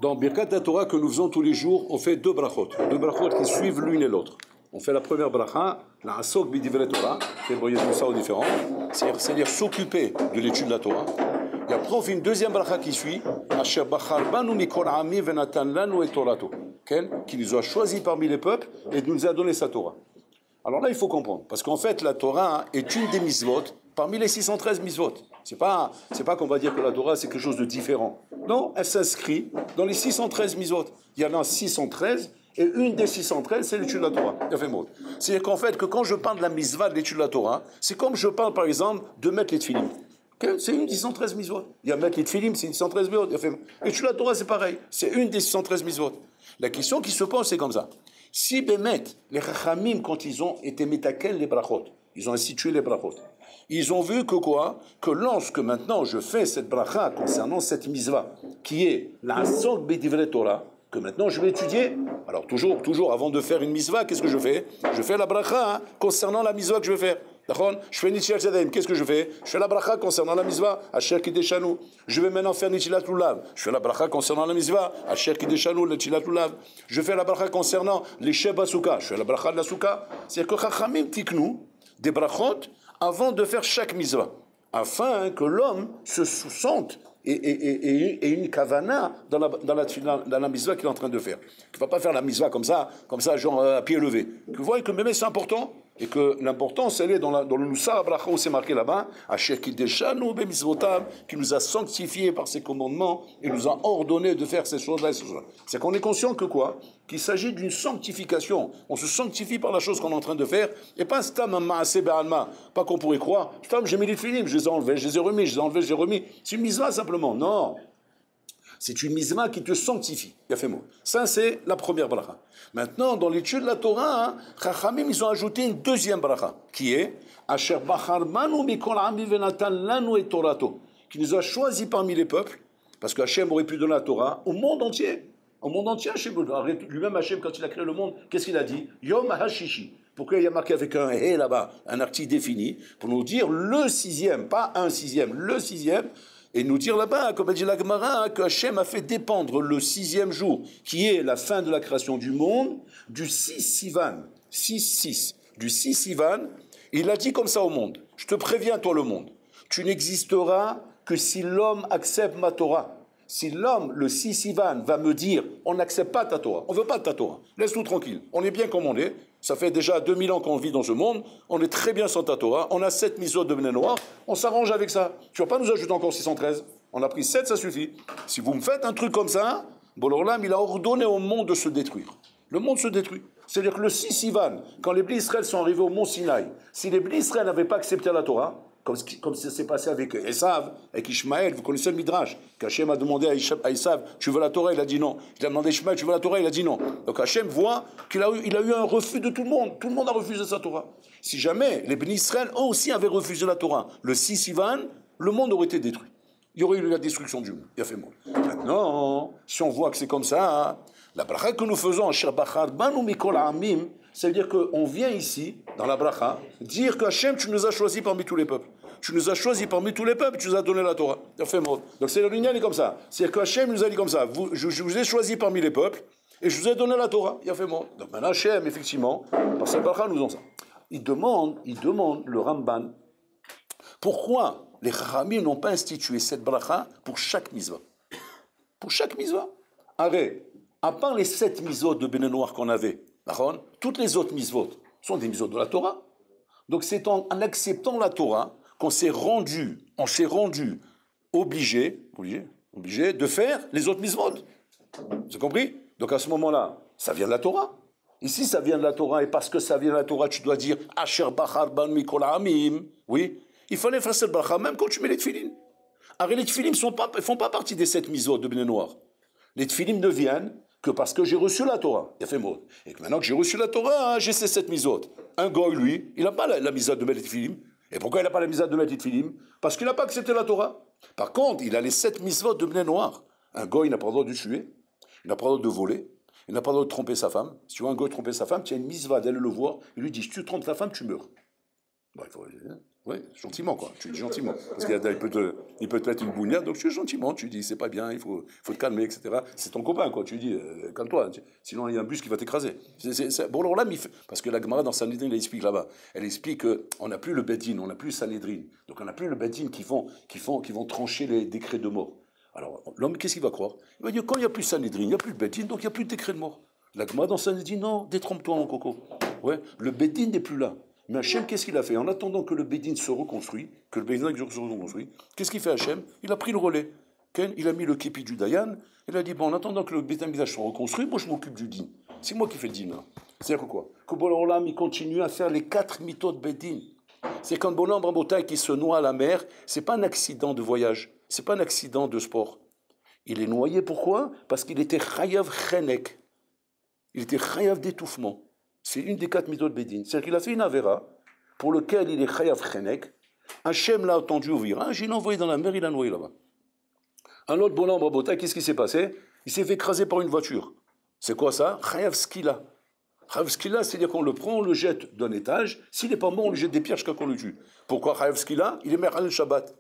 Dans Birkat Torah que nous faisons tous les jours, on fait deux brachot qui suivent l'une et l'autre. On fait la première bracha, la asok b'divrei Torah, c'est bon, il y a tout ça au différent, c'est-à-dire s'occuper de l'étude de la Torah. Et après on fait une deuxième bracha qui suit, Asher bachar banu mikol ami venatan lanu et Torato, qui nous a choisi parmi les peuples et nous a donné sa Torah. Alors là, il faut comprendre, parce qu'en fait, la Torah est une des mitzvot parmi les 613 mitzvot. C'est pas qu'on va dire que la Torah, c'est quelque chose de différent. Non, elle s'inscrit dans les 613 mitzvot. Il y en a 613, et une des 613, c'est l'étude de la Torah. C'est-à-dire qu'en fait, que quand je parle de la mitzvah de l'étude de la Torah, c'est comme je parle, par exemple, de mettre les tefillim. C'est une des 613 mitzvot. Il y a mettre les tefillim, c'est une 613 mitzvot. L'étude de la Torah, c'est pareil. C'est une des 613 mitzvot. La question qui se pose, c'est comme ça. Si Bémet, les Chachamim, quand ils ont été métakel les brachot, ils ont institué les brachot, ils ont vu que quoi? Que lorsque maintenant je fais cette bracha concernant cette mitzvah, qui est la asok b'divrei Torah, que maintenant je vais étudier. Alors toujours avant de faire une mitzvah, qu'est-ce que je fais? Je fais la bracha concernant la mitzvah que je vais faire. D'accord? Je fais Nitilat Yadayim. Qu'est-ce que je fais? Je fais la bracha concernant la mitzvah, Asher Kideshanu. Je vais maintenant faire Nitilat Lulav. Je fais la bracha concernant la mitzvah, Asher Kideshanu, Nitilat Lulav. Je fais la bracha concernant les Sheb Asuka. Je fais la bracha de la Souka. C'est-à-dire que Chachamim tiknu des brachot avant de faire chaque mitzvah, afin que l'homme se sente et une kavana dans la mitzvah qu'il est en train de faire. Tu ne vas pas faire la mitzvah comme ça genre à pied levé. Que vous voyez que même c'est important, et que l'importance, elle est dans le Nussar Abracha où c'est marqué là-bas, Asher Kideshanu b'mitzvotav, qui nous a sanctifiés par ses commandements et nous a ordonné de faire ces choses-là et ces choses-là. C'est qu'on est conscient que quoi? Qu'il s'agit d'une sanctification. On se sanctifie par la chose qu'on est en train de faire, et pas stam ma'aseh be'alma. Pas qu'on pourrait croire, stam j'ai mis les filim, je les ai enlevés, je les ai remis, je les ai enlevés, je les ai remis. C'est une mitzvah simplement. Non. C'est une mitzvah qui te sanctifie. Il a fait mot. Ça, c'est la première bracha. Maintenant, dans l'étude de la Torah, Chachamim, ils ont ajouté une deuxième bracha, qui est Asher bachar banu mikol ami venatan lanu et Torato, qui nous a choisis parmi les peuples, parce que Hachem aurait pu donner la Torah au monde entier. Au monde entier, Hachem, lui-même Hachem, quand il a créé le monde, qu'est-ce qu'il a dit? Yom HaShishi. Pourquoi il y a marqué avec un hé là-bas, un article défini, pour nous dire le sixième, pas un sixième, le sixième. Et nous dire là-bas, comme a dit la Gemara, que Hachem a fait dépendre le sixième jour, qui est la fin de la création du monde, du 6 Sivan, 6, du 6 Sivan, il a dit comme ça au monde, je te préviens toi le monde, tu n'existeras que si l'homme accepte ma Torah. Si l'homme, le 6 Sivan, va me dire, on n'accepte pas ta Torah, on ne veut pas de ta Torah, laisse-nous tranquille, on est bien comme on est, ça fait déjà 2000 ans qu'on vit dans ce monde, on est très bien sans ta Torah, on a 7 mitzvot de Bnei Noach, on s'arrange avec ça. Tu ne vas pas nous ajouter encore 613, on a pris 7, ça suffit. Si vous me faites un truc comme ça, Bololam, il a ordonné au monde de se détruire. Le monde se détruit. C'est-à-dire que le 6 Sivan, quand les Bnei Israël sont arrivés au mont Sinaï, si les Bnei Israël n'avaient pas accepté la Torah, comme ça s'est passé avec Esav, avec Ishmaël, vous connaissez le Midrash, qu'Hachem a demandé à Esav, tu veux la Torah, il a dit non. Il a demandé à Ishmaël, tu veux la Torah, il a dit non. Donc Hachem voit qu'il a eu un refus de tout le monde a refusé sa Torah. Si jamais les Bnei Israël, eux aussi, avaient refusé la Torah, le 6 Sivan, le monde aurait été détruit. Il y aurait eu la destruction du monde. Il a fait mot. Maintenant, si on voit que c'est comme ça, la bracha que nous faisons, Asher bachar banu mikol amim, ça veut dire qu'on vient ici, dans la bracha, dire que Hachem, tu nous as choisis parmi tous les peuples. Tu nous as choisis parmi tous les peuples, tu nous as donné la Torah. Il a fait mot. Donc c'est l'union est comme ça. C'est-à-dire que Hachem nous a dit comme ça, je vous ai choisi parmi les peuples, et je vous ai donné la Torah. Il a fait mot. Donc maintenant Hachem, effectivement, par cette bracha, nous avons ça. Il demande le Ramban, pourquoi les Chachamim n'ont pas institué cette bracha pour chaque mitzvah? Pour chaque mitzvah. Arrête, à part les 7 mitzvot de Bnei Noach qu'on avait, toutes les autres mitzvot sont des mitzvot de la Torah. Donc c'est en acceptant la Torah qu'on s'est rendu obligé de faire les autres mitzvot. Vous avez compris? Donc à ce moment-là, ça vient de la Torah. Ici, ça vient de la Torah, et parce que ça vient de la Torah, tu dois dire Asher bachar ban mikol amim. Oui, il fallait faire cette bracha même quand tu mets les tefilin. Alors les tefilin ne font pas partie des 7 mitzvot de Bnei Noach. Les tefilin ne viennent que parce que j'ai reçu la Torah. Il a fait mot. Et que maintenant que j'ai reçu la Torah, j'ai ces 7 mitzvot. Un goy, lui, il n'a pas la mitzvah de mettre les tefilin. Et pourquoi il n'a pas la mitzvah de mettre les tefilin? Parce qu'il n'a pas accepté la Torah. Par contre, il a les 7 mitzvot de Bnei Noach. Un goy, il n'a pas le droit de tuer, il n'a pas le droit de voler, il n'a pas le droit de tromper sa femme. Si tu vois un goy tromper sa femme, tu as une mitzvah d'aller le voir, il lui dit, si tu trompes ta femme, tu meurs. Bah, ouais, gentiment, quoi. Tu dis gentiment. Parce qu'il il peut te mettre une bougnade, donc tu dis gentiment, tu dis c'est pas bien, faut te calmer, etc. C'est ton copain, quoi. Tu dis calme-toi, sinon il y a un bus qui va t'écraser. Bon, alors là, parce que la Gemara dans Sanhedrin, elle explique là-bas. Elle explique qu'on n'a plus le Bedin, on n'a plus le Sanhedrin. Donc on n'a plus le Bedin qui vont trancher les décrets de mort. Alors l'homme, qu'est-ce qu'il va croire? Il va dire quand il n'y a plus Sanhedrin, il n'y a plus le Bedin, donc il n'y a plus de décret de mort. La Gemara dans Sanhedrin, non, détrompe-toi mon coco. Ouais, le Bedin n'est plus là. Mais Hachem, qu'est-ce qu'il a fait? En attendant que le Bédine se reconstruit, qu'est-ce qu'il fait Hachem? Il a pris le relais. Il a mis le képi du Dayan, il a dit, bon, en attendant que le Beit HaMikdash soit reconstruit, moi je m'occupe du din. C'est moi qui fais le din. C'est-à-dire que quoi? Que Bolam, il continue à faire les 4 mitos de Bédine. C'est quand Bolam Rabotai qui se noie à la mer, c'est pas un accident de voyage, c'est pas un accident de sport. Il est noyé, pourquoi? Parce qu'il était chayav chenek. Il était chayav d'étouffement. C'est une des 4 mitzvot de Bédine. C'est-à-dire qu'il a fait une avéra pour lequel il est chayav chenek. Hachem l'a entendu au virage, il l'a envoyé dans la mer, il l'a noyé là-bas. Un autre bonhomme Rabotai, qu'est-ce qui s'est passé? Il s'est fait écraser par une voiture. C'est quoi ça? Chayav skila. Chayav skila, c'est-à-dire qu'on le prend, on le jette d'un étage. S'il n'est pas bon, on lui jette des pierres jusqu'à qu'on le tue. Pourquoi Chayav skila? Il est mer al Shabbat.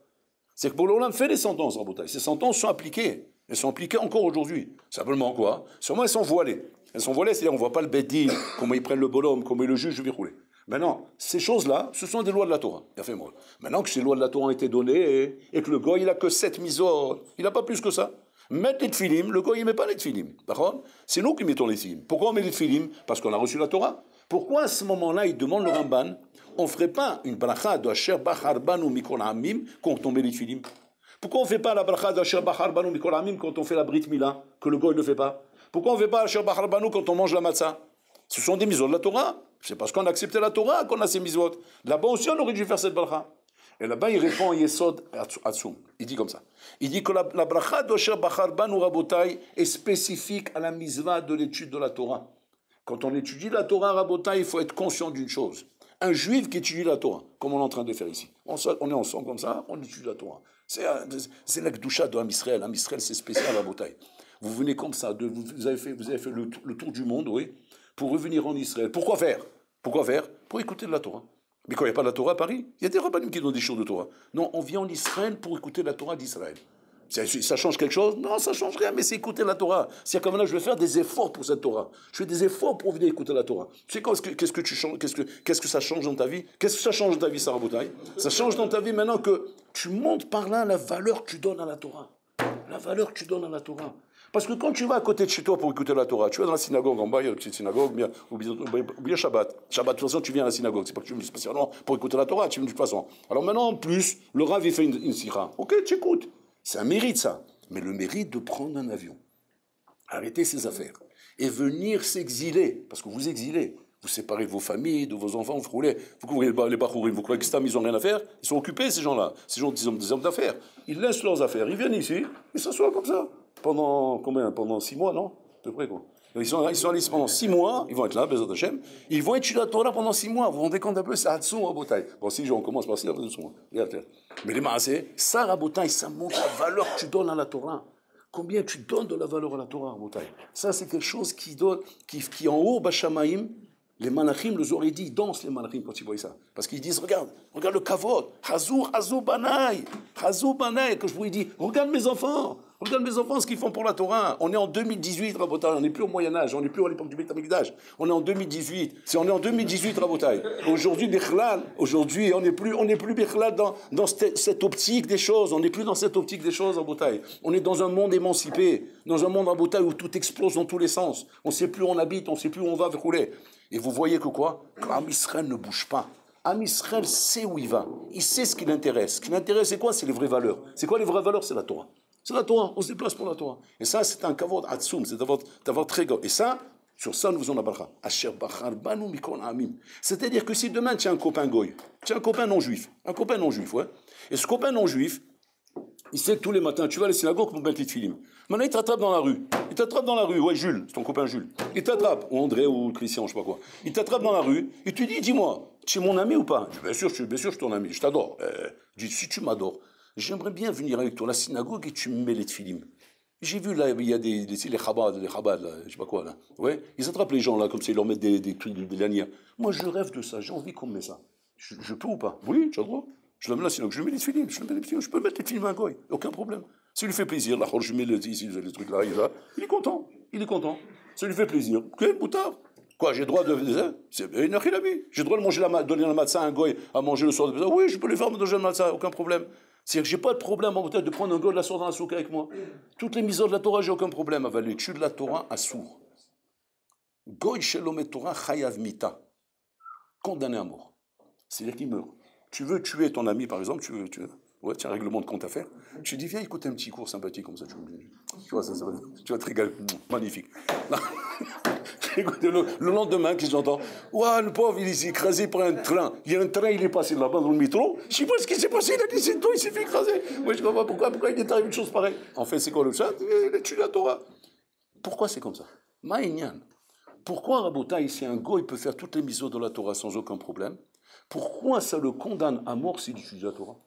C'est que Bolam fait des sentences, Rabotai. Ces sentences sont appliquées. Elles sont appliquées encore aujourd'hui. Simplement quoi? Sûrement elles sont voilées. Elles sont voilées, c'est-à-dire on ne voit pas le Bédine, comment ils prennent le bonhomme, comment ils le jugent, je vais rouler. Maintenant, ces choses-là, ce sont des lois de la Torah. Il a fait mal. Maintenant que ces lois de la Torah ont été données, et que le goy, il n'a que 7 mitzvot, il n'a pas plus que ça. Mettre les tfilim, le goy, il ne met pas les tfilim. D'accord? C'est nous qui mettons les tfilim. Pourquoi on met les tfilim? Parce qu'on a reçu la Torah. Pourquoi à ce moment-là, il demande le Ramban, on ne ferait pas une bracha de Asher Bachar Banu Mikol Amim quand on met les tfilim? Pourquoi on ne fait pas la bracha de Asher Bachar Banu Mikol Amim quand on fait la Brit Mila, que le goy ne fait pas? Pourquoi on ne fait pas Asher Bachar Banu quand on mange la matzah? Ce sont des mitzvot de la Torah. C'est parce qu'on a accepté la Torah qu'on a ces mitzvot. Là-bas aussi, on aurait dû faire cette bracha. Et là-bas, il répond Yesod Atzum. Il dit comme ça. Il dit que la bracha d'Osher Bachar Banu Rabotai est spécifique à la mitzvah de l'étude de la Torah. Quand on étudie la Torah, Rabotai, il faut être conscient d'une chose. Un juif qui étudie la Torah, comme on est en train de faire ici. On est ensemble comme ça, on étudie la Torah. C'est la Kedusha de Am Israël. Am Israël, c'est spécial, Rabotai. Vous venez comme ça, vous avez fait le tour du monde, oui, pour revenir en Israël. Pourquoi faire? Pour écouter de la Torah. Mais quand il n'y a pas de la Torah à Paris, il y a des rabbinim qui donnent des choses de Torah. Non, on vient en Israël pour écouter la Torah d'Israël. Ça change quelque chose? Non, ça change rien, mais c'est écouter la Torah. C'est comme là, je vais faire des efforts pour cette Torah. Je fais des efforts pour venir écouter la Torah. Tu sais qu'est-ce que tu changes? Qu'est-ce que ça change dans ta vie? Qu'est-ce que ça change dans ta vie, Sarah Boutaï? Ça change dans ta vie maintenant que tu montes par là la valeur que tu donnes à la Torah. La valeur que tu donnes à la Torah. Parce que quand tu vas à côté de chez toi pour écouter la Torah, tu vas dans la synagogue, en bas, il y a une petite synagogue, ou bien Shabbat. Shabbat, de toute façon, tu viens à la synagogue. C'est pas que tu viens spécialement pour écouter la Torah, tu viens de toute façon. Alors maintenant, en plus, le Rav, il fait une sikha. Ok, tu écoutes. C'est un mérite, ça. Mais le mérite de prendre un avion, arrêter ses affaires, et venir s'exiler, parce que vous exilez. Vous séparez de vos familles, de vos enfants, vous roulez. Vous couvrez les Bachourim, vous croyez que Stam, ils n'ont rien à faire? Ils sont occupés, ces gens-là. Ces gens, des hommes d'affaires. Ils laissent leurs affaires, ils viennent ici, ils s'assoient comme ça. Pendant combien? Pendant 6 mois, non? À peu près, quoi. Ils sont allés pendant 6 mois, ils vont être là, Bezat Hashem, ils vont étudier la Torah pendant 6 mois. Vous vous rendez compte un peu, c'est Hatzon Rabotai. Bon, si on commence par 6 mois, mais les Maasé, ça, Rabotai, ça montre la valeur que tu donnes à la Torah. Combien tu donnes de la valeur à la Torah, Rabotai? Ça, c'est quelque chose qui en haut, Bashamaïm, les malachim, le Zohar, ils dansent les malachim quand ils voient ça. Parce qu'ils disent, regarde le kavod, Hazou Banaï, que je vous dis, regarde mes enfants, ce qu'ils font pour la Torah. On est en 2018, Rabotai, on n'est plus au Moyen-Âge, on n'est plus à l'époque du Beit HaMikdash, on est en 2018, on est en 2018, Rabotai. Aujourd'hui, on n'est plus Bichlal dans cette optique des choses, Rabotai. On est dans un monde émancipé, dans un monde, Rabotai, où tout explose dans tous les sens. On ne sait plus où on habite, on ne sait plus où on va rouler. Et vous voyez que quoi? Am Israël ne bouge pas. Am Israël sait où il va. Il sait ce qui l'intéresse. Ce qui l'intéresse, c'est quoi? C'est les vraies valeurs. C'est quoi les vraies valeurs? C'est la Torah. C'est la Torah. On se déplace pour la Torah. Et ça, c'est un kavod atsoum. C'est d'avoir très grand. Et ça, sur ça, nous faisons la bracha. Asher bachar banu mikol amim. C'est-à-dire que si demain, tu as un copain goy, tu as un copain non-juif, ouais. Et ce copain non-juif, il sait que tous les matins, tu vas à la synagogue pour mettre les tfilim. Maintenant, il t'attrape dans la rue. Ouais, Jules, c'est ton copain Jules. Il t'attrape, ou André, ou Christian, je sais pas quoi. Il t'attrape dans la rue, et tu dis, dis-moi, tu es mon ami ou pas? Je dis, bien sûr, je suis ton ami, je t'adore. Je dis, si tu m'adores, j'aimerais bien venir avec toi à la synagogue et tu me mets les tfilim. J'ai vu là, il y a les Chabad, là, je sais pas quoi, là. Ouais, ils attrapent les gens là, comme ça, ils leur mettent des trucs de lanière. Moi, je rêve de ça, j'ai envie qu'on me mette ça. Je peux ou pas? Oui, tu as le droit. Je l'amène là, sinon je mets les films, je peux mettre les films à un goy, aucun problème. Ça lui fait plaisir, là, je mets ici, les trucs là, il est content, Ça lui fait plaisir. Quel boutard? Quoi, j'ai le droit de. C'est une j'ai le droit de manger donner le matzah à un goy à manger le soir de. Oui, je peux les faire manger le matzah, aucun problème. C'est-à-dire que j'ai pas de problème en de prendre un goy de la sourd dans la souk avec moi. Toutes les mises de la Torah, j'ai aucun problème. Avec l'étude de la Torah à sourd. Goy shelomet Torah chayav mita. Condamné à mort. C'est-à-dire qu'il meurt. Tu veux tuer ton ami, par exemple, ouais, tu as un règlement de compte à faire. Tu dis, viens écouter un petit cours sympathique comme ça. Tu vois, tu vas te régaler. Magnifique. Le lendemain, qu'est-ce que j'entends? Ouah, le pauvre, il est écrasé par un train. Il y a un train, il est passé là-bas dans le métro. Je ne sais pas ce qui s'est passé, il a dit c'est toi, il s'est fait écraser. Moi, je ne comprends pas pourquoi il est arrivé une chose pareille. En fait, c'est quoi le chat? Il a tué la Torah. Pourquoi c'est comme ça? Maïnian. Pourquoi, Rabotai, si un goy peut faire toutes les misos de la Torah sans aucun problème, pourquoi ça le condamne à mort s'il étudie la Torah?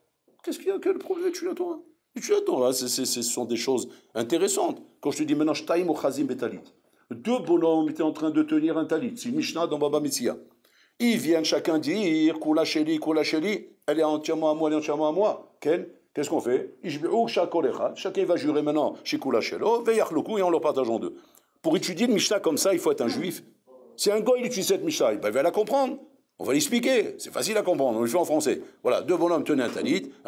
Qu'est-ce qu'il y a? Quel problème d'étudier la Torah? Étudier la Torah, ce sont des choses intéressantes. Quand je te dis maintenant, Shtaim ou Chazim Betalit, deux bonhommes étaient en train de tenir un talit. C'est Mishnah dans Baba Metzia. Ils viennent chacun dire, Kula Sheli, elle est entièrement à moi, elle est entièrement à moi. Qu'est-ce qu'on fait? Chacun va jurer maintenant chez Kula Shelo, et on le partage en deux. Pour étudier une Mishnah comme ça, il faut être un juif. Si un goy utilise cette Mishnah, il va la comprendre. On va l'expliquer, c'est facile à comprendre, on le fait en français. Voilà, deux bonhommes tenaient un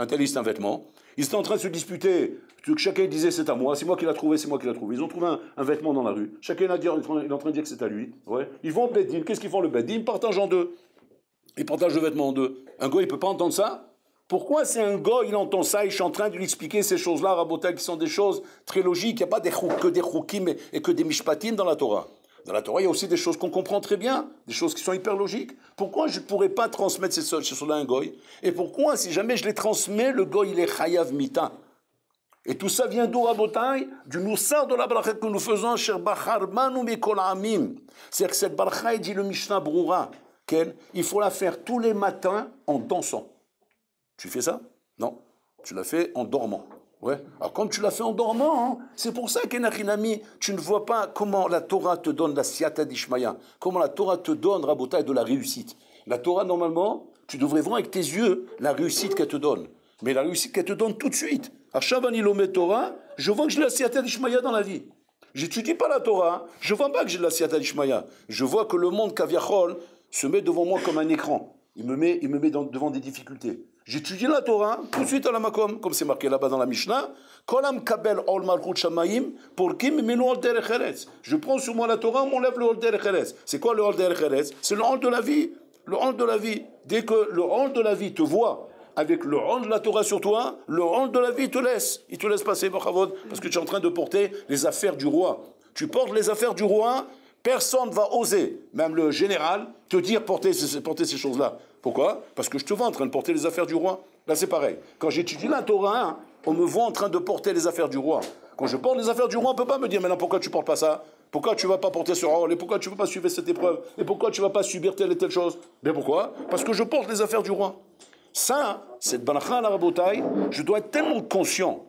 talit c'est un vêtement. Ils étaient en train de se disputer, que chacun disait c'est à moi, c'est moi qui l'ai trouvé, c'est moi qui l'ai trouvé. Ils ont trouvé un vêtement dans la rue, chacun il est en train de dire que c'est à lui. Ouais. Ils vont au Beddin, qu'est-ce qu'ils font le Beddin? Ils partagent en deux. Ils partagent le vêtement en deux. Un gars, il ne peut pas entendre ça? Pourquoi c'est un gars, il entend ça, et je suis en train de lui expliquer ces choses-là, Rabotai, qui sont des choses très logiques, il n'y a pas que des choukim et que des mishpatim dans la Torah. Dans la Torah, il y a aussi des choses qu'on comprend très bien, des choses qui sont hyper logiques. Pourquoi je ne pourrais pas transmettre ces choses-là à un goy? Et pourquoi, si jamais je les transmets, le goy, il est chayav mita? Et tout ça vient d'où, Rabotai? Du moussard de la bracha que nous faisons, Sher Bacharmanu Mikol Amim. C'est-à-dire que cette bracha, il dit le Mishnah Broura, il faut la faire tous les matins en dansant. Tu fais ça? Non. Tu l'as fait en dormant. Ouais. Alors, comme tu l'as fait en dormant, c'est pour ça qu'Enachinami, tu ne vois pas comment la Torah te donne la siyata d'Ishmaïa, comment la Torah te donne, Rabotai, de la réussite. La Torah, normalement, tu devrais voir avec tes yeux la réussite qu'elle te donne. Mais la réussite qu'elle te donne tout de suite. À Shavani Lomé Torah, je vois que j'ai la siyata d'Ishmaïa dans la vie. J'étudie pas la Torah, je vois pas que j'ai de la siyata d'Ishmaïa. Je vois que le monde Kaviachol se met devant moi comme un écran. Il me met devant des difficultés. J'étudie la Torah, tout de suite à la Makom, comme c'est marqué là-bas dans la Mishnah. Kolam kabel ol malchut shamayim, pour kim menu ol derech eretz. Je prends sur moi la Torah, on m'enlève le ol derech eretz. C'est quoi le ol derech eretz? C'est le ol de la vie. Le ol de la vie. Dès que le ol de la vie te voit avec le ol de la Torah sur toi, le ol de la vie te laisse. Il te laisse passer, parce que tu es en train de porter les affaires du roi. Tu portes les affaires du roi. Personne ne va oser, même le général, te dire porter ces choses-là. Pourquoi? Parce que je te vois en train de porter les affaires du roi. Là, c'est pareil. Quand j'étudie la Torah, on me voit en train de porter les affaires du roi. Quand je porte les affaires du roi, on ne peut pas me dire, maintenant, pourquoi tu ne portes pas ça? Pourquoi tu ne vas pas porter ce rôle? Et pourquoi tu ne veux pas suivre cette épreuve? Et pourquoi tu ne vas pas subir telle et telle chose? Mais pourquoi? Parce que je porte les affaires du roi. Ça, cette balacha, la rabotai, je dois être tellement conscient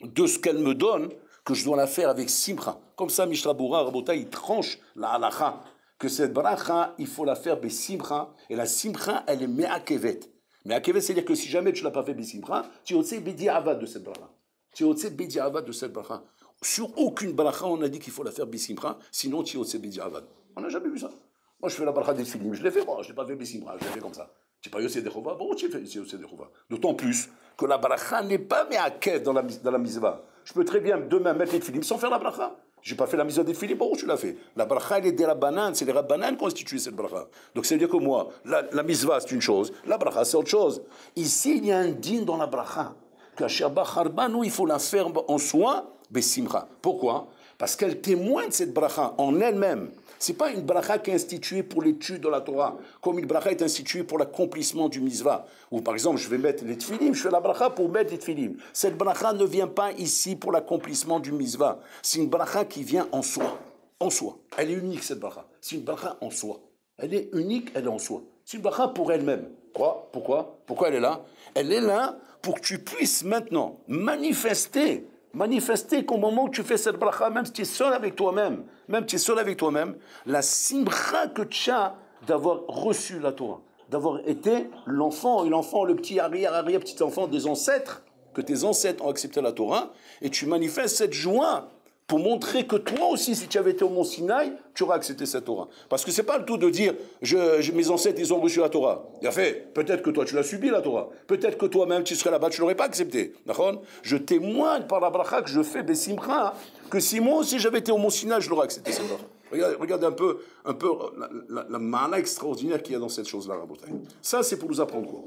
de ce qu'elle me donne, que je dois la faire avec simcha. Comme ça, Mishnah Berurah, Rabotai, il tranche la halacha, que cette bracha, il faut la faire besimcha, et la simcha, elle est me'akevet. Me'akevet, c'est-à-dire que si jamais tu ne l'as pas fait besimcha, tu es au bediavad de cette bracha. Tu es au bediavad de cette bracha. Sur aucune bracha, on a dit qu'il faut la faire besimcha, sinon tu es au bediavad. On n'a jamais vu ça. Moi, je fais la bracha des filim, je l'ai fait, moi, je ne l'ai pas fait besimcha, je l'ai fait comme ça. Tu n'es pas Yossé Dechova, bon, tu fais Yossé Dechova. D'autant plus que la bracha n'est pas me'akev dans la misva. Je peux très bien demain mettre les filim sans faire la bracha. Je n'ai pas fait la misva des filim, bon, tu l'as fait. La bracha, elle est des rabbanan, c'est les rabbanan qui ont institué cette bracha. Donc, ça veut dire que moi, la misva, c'est une chose, la bracha, c'est autre chose. Ici, il y a un din dans la bracha. Que Bacharbanu, il faut la faire en soi, besimcha. Pourquoi? Parce qu'elle témoigne de cette bracha en elle-même. Ce n'est pas une bracha qui est instituée pour l'étude de la Torah, comme une bracha est instituée pour l'accomplissement du mitzvah. Ou par exemple, je vais mettre les tfilim, je fais la bracha pour mettre les tfilim. Cette bracha ne vient pas ici pour l'accomplissement du mitzvah. C'est une bracha qui vient en soi. En soi. Elle est unique, cette bracha. C'est une bracha en soi. Elle est unique, elle est en soi. C'est une bracha pour elle-même. Quoi? Pourquoi elle est là? Elle est là pour que tu puisses maintenant manifester qu'au moment où tu fais cette bracha, même si tu es seul avec toi-même, la simcha que tu as d'avoir reçu la Torah, d'avoir été l'enfant, le petit arrière-petit-enfant des ancêtres, que tes ancêtres ont accepté la Torah, et tu manifestes cette joie pour montrer que toi aussi, si tu avais été au Mont Sinaï, tu aurais accepté cette Torah. Parce que c'est pas le tout de dire, mes ancêtres, ils ont reçu la Torah. Il a fait, peut-être que toi, tu l'as subi, la Torah. Peut-être que toi-même, tu serais là-bas, tu l'aurais pas accepté. D'accord? Je témoigne par la bracha que je fais, Bessimcha, que si moi aussi j'avais été au Mont Sinaï, je l'aurais accepté cette Torah. Regarde un peu la mana extraordinaire qu'il y a dans cette chose-là, Rabotai. Ça, c'est pour nous apprendre quoi?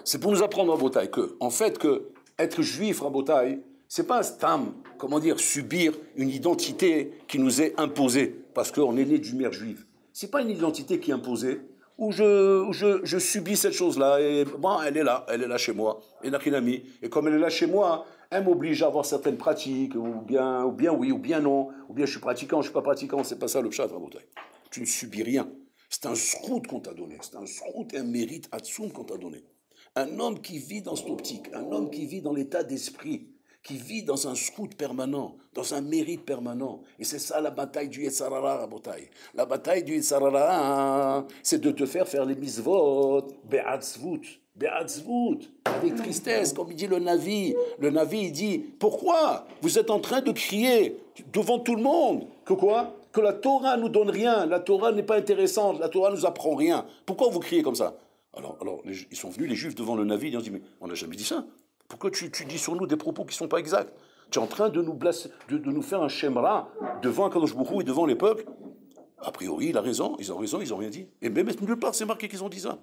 C'est pour nous apprendre, Rabotai, que, en fait, que être juif, Rabotai, c'est pas un stam, comment dire, subir une identité qui nous est imposée, parce qu'on est né d'une mère juive. C'est pas une identité qui est imposée, où je subis cette chose-là, et bon, elle est là chez moi, et comme elle est là chez moi, elle m'oblige à avoir certaines pratiques, ou bien oui, ou bien non, ou bien je suis pratiquant, je suis pas pratiquant, c'est pas ça le pshat, Rabotai. Tu ne subis rien. C'est un srout qu'on t'a donné, c'est un srout et un mérite atsoum qu'on t'a donné. Un homme qui vit dans cette optique, un homme qui vit dans l'état d'esprit, qui vit dans un scout permanent, dans un mérite permanent. Et c'est ça la bataille du Yetzarara, Rabotai. La bataille du Yetzarara, c'est de te faire les misvot, be'atzvut, avec tristesse, comme il dit le Navi. Le Navi, il dit, pourquoi vous êtes en train de crier devant tout le monde que quoi? Que la Torah nous donne rien, la Torah n'est pas intéressante, la Torah nous apprend rien. Pourquoi vous criez comme ça? Alors, ils sont venus, les Juifs, devant le Navi, ils ont dit, mais on n'a jamais dit ça. Pourquoi tu dis sur nous des propos qui ne sont pas exacts? Tu es en train de nous faire un shemra devant Kadosh Baruch Hu et devant les peuples. A priori, ils ont raison, ils n'ont rien dit. Et même nulle part, c'est marqué qu'ils ont dit ça.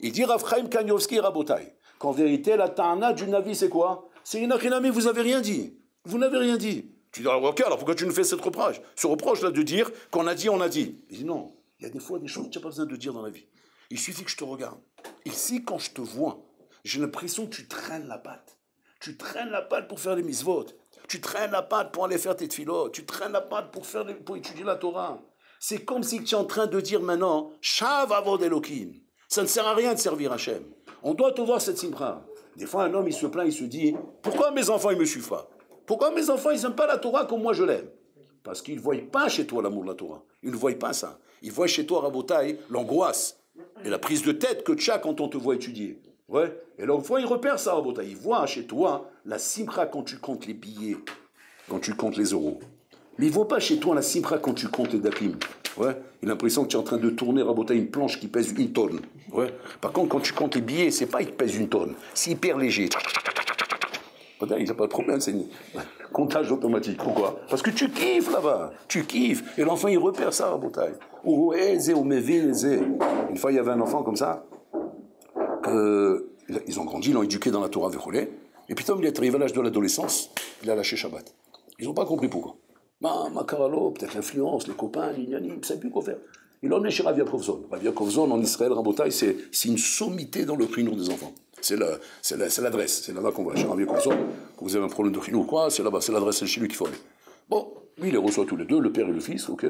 Il dit Rav Chaim Kanievski Rabotai qu'en vérité, la ta'ana du Navi, c'est quoi? C'est une achinami, vous n'avez rien dit. Vous n'avez rien dit. Tu dis, ok, alors pourquoi tu nous fais ce reproche-là de dire qu'on a dit, on a dit? Il dit non, il y a des fois des choses que tu n'as pas besoin de dire dans la vie. Il suffit que je te regarde. Ici, quand je te vois, j'ai l'impression que tu traînes la patte. Tu traînes la patte pour faire les misvot. Tu traînes la patte pour aller faire tes tefilot. Tu traînes la patte pour étudier la Torah. C'est comme si tu es en train de dire maintenant, Shav avod Elokim. Ça ne sert à rien de servir Hachem. On doit te voir cette simra. Des fois, un homme, il se plaint, il se dit, pourquoi mes enfants, ils me suivent pas? Pourquoi mes enfants, ils n'aiment pas la Torah comme moi je l'aime? Parce qu'ils ne voient pas chez toi l'amour de la Torah. Ils ne voient pas ça. Ils voient chez toi, Rabotai, l'angoisse et la prise de tête que tu as quand on te voit étudier. Ouais. Et l'enfant, il repère ça, Rabotai. Il voit chez toi la simra quand tu comptes les billets, quand tu comptes les euros. Mais il ne voit pas chez toi la simra quand tu comptes les dakim. Ouais. Il a l'impression que tu es en train de tourner, Rabotai, une planche qui pèse 1 tonne. Ouais. Par contre, quand tu comptes les billets, c'est pas qu'il pèse 1 tonne. C'est hyper léger. Il n'y a pas de problème, c'est un comptage automatique. Pourquoi? Parce que tu kiffes là-bas. Tu kiffes. Et l'enfant, il repère ça, Rabotai. Une fois, il y avait un enfant comme ça. Ils ont grandi, ils l'ont éduqué dans la Torah Vecholé. Et puis, comme il est arrivé à l'âge de l'adolescence, il a lâché Shabbat. Ils n'ont pas compris pourquoi. Makaralo, peut-être l'influence, les copains, ils ne savaient plus quoi faire. Il l'a emmené chez Rav Yakovzon. Rav Yakovzon, en Israël, Rabotai, c'est une sommité dans le chinour des enfants. C'est l'adresse. C'est là-bas qu'on va. Chez Rav Yakovzon, quand vous avez un problème de chinour ou quoi, c'est là-bas, c'est l'adresse, c'est chez lui qu'il faut aller. Bon, lui, il les reçoit tous les deux, le père et le fils, ok.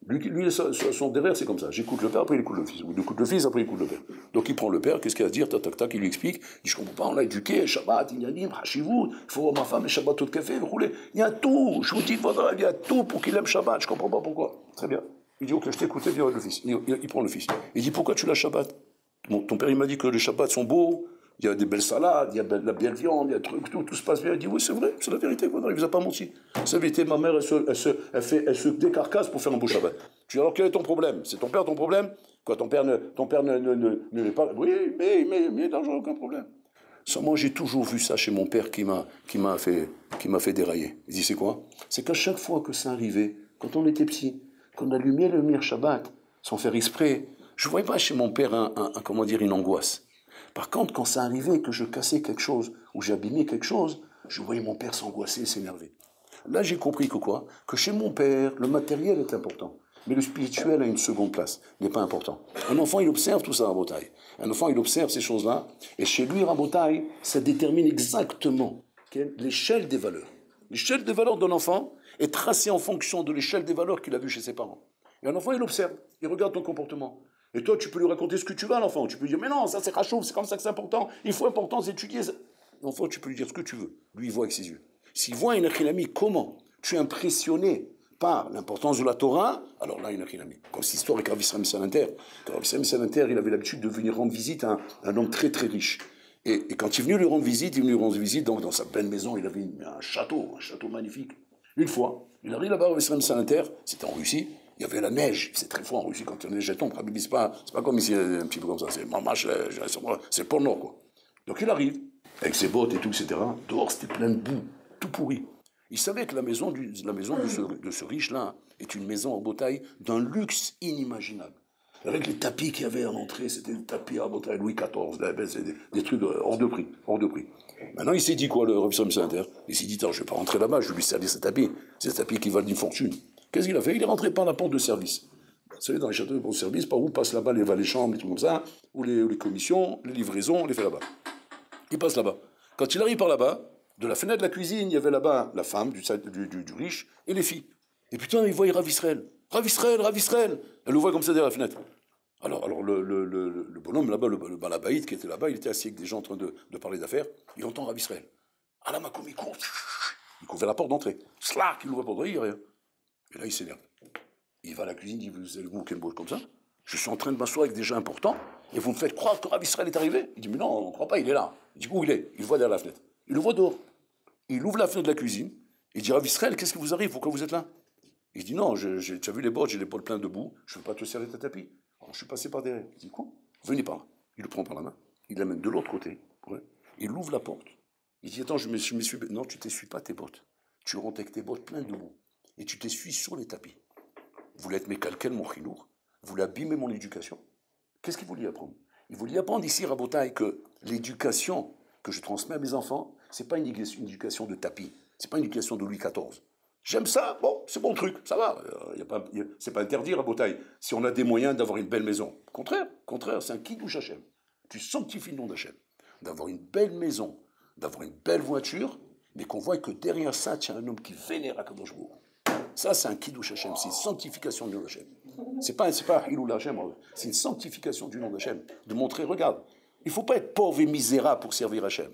Lui son derrière, c'est comme ça. J'écoute le père, après il écoute le fils. Ou il écoute le fils, après il écoute le père. Donc il prend le père, qu'est-ce qu'il a à se dire, tac, tac, tac, il lui explique. Il dit, je comprends pas, on l'a éduqué, Shabbat, Inyanim, Hashivut, il faut voir ma femme et Shabbat tout café, roulez. Il y a tout, je vous dis, il y a tout pour qu'il aime Shabbat, je comprends pas pourquoi. Très bien. Il dit, ok, je t'écoute, viens avec le fils. Il prend le fils. Il dit, pourquoi tu l'as Shabbat? Ton père, il m'a dit que les Shabbats sont beaux, il y a des belles salades, il y a de la belle viande, il y a tout se passe bien. Il dit, oui, c'est vrai, c'est la vérité, il ne vous a pas menti. C'est la vérité, ma mère, elle se décarcasse pour faire un beau Shabbat. Tu dis, alors quel est ton problème? C'est ton père ton problème? Quoi, ton père ne l'est pas? Oui, mais d'argent, aucun problème. Seulement, j'ai toujours vu ça chez mon père qui m'a fait dérailler. Il dit, c'est quoi? C'est qu'à chaque fois que ça arrivait, quand on était petit, qu'on allumait le Mir Shabbat, sans faire exprès, je ne voyais pas chez mon père une angoisse. Par contre, quand ça arrivait que je cassais quelque chose, ou j'abîmais quelque chose, je voyais mon père s'angoisser, s'énerver. Là, j'ai compris que quoi? Que chez mon père, le matériel est important. Mais le spirituel a une seconde place, n'est pas important. Un enfant, il observe tout ça, Rabotai. Un enfant, il observe ces choses-là. Et chez lui, Rabotai, ça détermine exactement l'échelle des valeurs. L'échelle des valeurs d'un enfant est tracée en fonction de l'échelle des valeurs qu'il a vues chez ses parents. Et un enfant, il observe, il regarde ton comportement. Et toi, tu peux lui raconter ce que tu veux à l'enfant. Tu peux lui dire, mais non, ça c'est rachouf, c'est comme ça que c'est important. Il faut important d'étudier. L'enfant, tu peux lui dire ce que tu veux. Lui, il voit avec ses yeux. S'il voit une achinami, comment tu es impressionné par l'importance de la Torah, alors là, il n'y a rien à mettre. Comme cette histoire avec Rav Israël Salanter. Rav Israël Salanter, il avait l'habitude de venir rendre visite à un homme très très riche. Et quand il est venu lui rendre visite, donc dans sa belle maison, il avait un château magnifique. Une fois, il arrive là-bas, Rav Israël Salanter, c'était en Russie, il y avait la neige, c'est très fort en Russie, quand il y a neige tombe, c'est pas comme ici, un petit peu comme ça, c'est le pôle Nord, quoi. Donc il arrive, avec ses bottes et tout, etc. Dehors, c'était plein de boue, tout pourri. Il savait que la maison de ce riche-là est une maison en Botaï d'un luxe inimaginable. Avec les tapis qu'il y avait à l'entrée, c'était des tapis à Botaï, Louis XIV, c'est des trucs hors de prix. Maintenant, il s'est dit quoi, le Rav Israël Salanter? Il s'est dit, je ne vais pas rentrer là-bas, je vais lui servir ces tapis. Ces tapis qui valent une fortune. Qu'est-ce qu'il a fait? Il est rentré par la porte de service. Vous savez, dans les châteaux de porte de service, par où passent là-bas les valets-chambres, et tout comme ça, ou les commissions, les livraisons, on les fait là-bas. Il passe là-bas. Quand il arrive par là-bas, de la fenêtre de la cuisine, il y avait là-bas la femme du riche et les filles. Et putain, il voit Rav Israël. Rav Israël. Elle le voit comme ça derrière la fenêtre. Alors le bonhomme là-bas, le balabaïd qui était là-bas, il était assis avec des gens en train de parler d'affaires. Il entend Rav Israël. Ah là, Makom, il court. Il couvre la porte d'entrée. Slack, il ouvre la porte d'entrée, il n'y a rien. Et là, il s'énerve. Il va à la cuisine, il dit, vous allez vous moquer de moi comme ça? Je suis en train de m'asseoir avec des gens importants, et vous me faites croire que Rav Israël est arrivé? Il dit, mais non, on ne croit pas, il est là. Il dit, où il est? Il le voit derrière la fenêtre. Il le voit dehors. Il ouvre la fenêtre de la cuisine, il dit, Rav Israël, qu'est-ce qui vous arrive? Pourquoi vous êtes là? Il dit, non, tu as vu les bottes, j'ai les poils pleins de boue, je ne veux pas te serrer ta tapis. Alors je suis passé par derrière. Il dit, quoi? Venez par là. Il le prend par la main, il l'amène de l'autre côté. Ouais. Il ouvre la porte. Il dit, attends, je m'essuie. Non, tu t'essuies pas tes bottes. Tu rentres avec tes bottes pleines de boue. Et tu t'essuies sur les tapis. Vous voulez être mécalquel, mon chilour? Vous voulez abîmer mon éducation? Qu'est-ce qu'il voulait apprendre? Il voulait apprendre ici, Rabotaï, que l'éducation que je transmets à mes enfants, c'est pas une éducation de tapis. C'est pas une éducation de Louis XIV. J'aime ça, bon, c'est bon truc, ça va. C'est pas interdit, Rabotaï, si on a des moyens d'avoir une belle maison. Contraire, c'est un kiddush Hashem. Tu sanctifies le nom d'Hachem. D'avoir une belle maison, d'avoir une belle voiture, mais qu'on voit que derrière ça, tu as un homme qui vénère Akadosh Baruch. Ça, c'est un kiddush Hashem, c'est une sanctification du nom d'Hachem. C'est pas Hilul Hashem, c'est une sanctification du nom d'Hachem. De montrer, regarde, il ne faut pas être pauvre et misérable pour servir Hachem.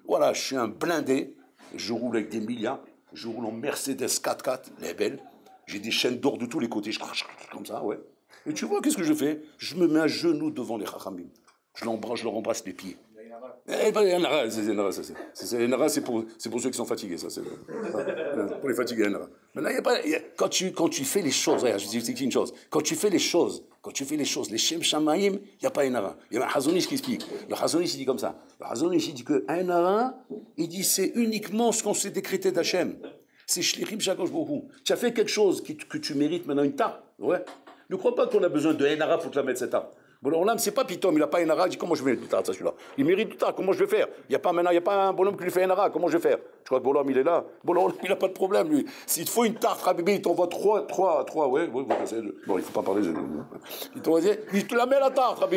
Voilà, je suis un blindé, je roule avec des milliards, je roule en Mercedes 4x4, les belles, j'ai des chaînes d'or de tous les côtés, je crache comme ça, ouais. Et tu vois, qu'est-ce que je fais? Je me mets à genoux devant les chachamim. Je leur embrasse les pieds. C'est pour ceux qui sont fatigués, ça. C'est pour les fatigués, mais là, quand tu fais les choses, regarde, je vais t'expliquer une chose. Quand tu fais les choses, les Shem Shamaim, il n'y a pas un Hara. Il y a un Hazonish qui explique. Le Hazonish, il dit comme ça. Le Hazonish, il dit qu'un Hara, il dit c'est uniquement ce qu'on s'est décrété d'Hachem. C'est Shlichim Shakosh Bohu. Tu as fait quelque chose que tu mérites maintenant une tare. Ouais. Ne crois pas qu'on a besoin de Hara pour te la mettre cette tare. Bon, alors là, c'est pas Pitom, il n'a pas un Hara, il dit comment je vais mettre du tard, ça celui-là. Il mérite du tard, comment je vais faire? Il n'y a pas un bonhomme qui lui fait un Hara, comment je vais faire? Je crois que bonhomme, il est là. Bonhomme, il n'a pas de problème, lui. S'il te faut une tarte, Rabbi, il t'envoie trois, ouais, bon, il ne faut pas parler. Il te la met la tarte, Rabbi.